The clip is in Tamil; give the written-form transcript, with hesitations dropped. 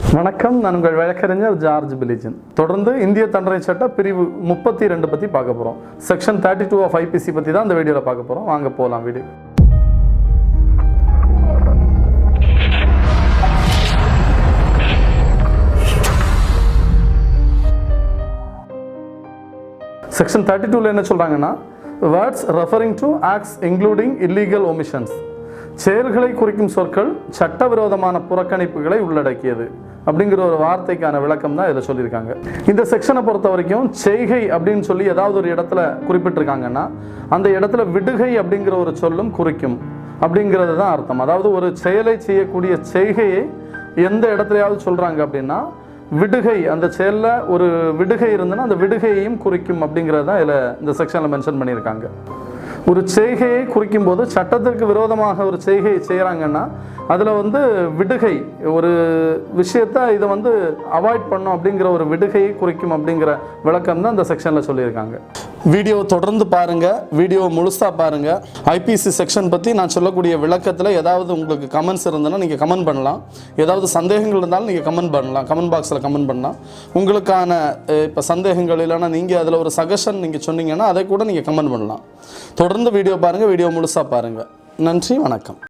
வணக்கம், நான் உங்கள் வழக்கறிஞர் ஜார்ஜ் பிலிஜன். தொடர்ந்து இந்திய தண்டனை சட்ட பிரிவு 32 பற்றி பார்க்க போகிறோம். செக்ஷன் 32 ஆஃப் IPC பற்றி தான் இந்த வீடியோவில் பார்க்க போகிறோம். வாங்க போகலாம் வீடியோ. செக்ஷன் 32ல என்ன சொல்கிறாங்கன்னா, words referring to acts including illegal omissions, செயல்களை குறிக்கும் சொற்கள் சட்டவிரோதமான புறக்கணிப்புகளை உள்ளடக்கியது அப்படிங்கிற ஒரு வார்த்தைக்கான விளக்கம் தான் இதில் சொல்லியிருக்காங்க. இந்த செக்ஷனை பொறுத்த வரைக்கும் செய்கை அப்படின்னு சொல்லி ஏதாவது ஒரு இடத்துல குறிப்பிட்டிருக்காங்கன்னா அந்த இடத்துல விடுகை அப்படிங்கிற ஒரு சொல்லும் குறிக்கும் அப்படிங்கிறது தான் அர்த்தம். அதாவது ஒரு செயலை செய்யக்கூடிய செய்கையை எந்த இடத்துலையாவது சொல்கிறாங்க அப்படின்னா விடுகை, அந்த செயலில் ஒரு விடுகை இருந்ததுன்னா அந்த விடுகையையும் குறிக்கும் அப்படிங்கிறது தான் இதில் இந்த செக்ஷனில் மென்ஷன் பண்ணியிருக்காங்க. ஒரு செய்கையை குறிக்கும் போது சட்டத்திற்கு விரோதமாக ஒரு செய்கையை செய்கிறாங்கன்னா அதில் விடுகை, ஒரு விஷயத்தை இதை அவாய்ட் பண்ணும் அப்படிங்கிற ஒரு விடுகையை குறிக்கும் அப்படிங்கிற விளக்கம் தான் இந்த செக்ஷனில் சொல்லியிருக்காங்க. வீடியோ தொடர்ந்து பாருங்கள், வீடியோ முழுசாக பாருங்கள். IPC செக்ஷன் பற்றி நான் சொல்லக்கூடிய விளக்கத்தில் ஏதாவது உங்களுக்கு கமெண்ட்ஸ் இருந்ததுன்னா நீங்கள் கமெண்ட் பண்ணலாம். ஏதாவது சந்தேகங்கள் இருந்தாலும் நீங்கள் கமெண்ட் பண்ணலாம், கமெண்ட் பாக்ஸில் கமெண்ட் பண்ணலாம். உங்களுக்கான இப்போ சந்தேகங்கள் இல்லைன்னா நீங்கள் அதில் ஒரு சஜஷன் நீங்கள் சொன்னீங்கன்னா அதை கூட நீங்கள் கமெண்ட் பண்ணலாம். தொடர்ந்து வீடியோ பாருங்கள், வீடியோ முழுசாக பாருங்கள். நன்றி, வணக்கம்.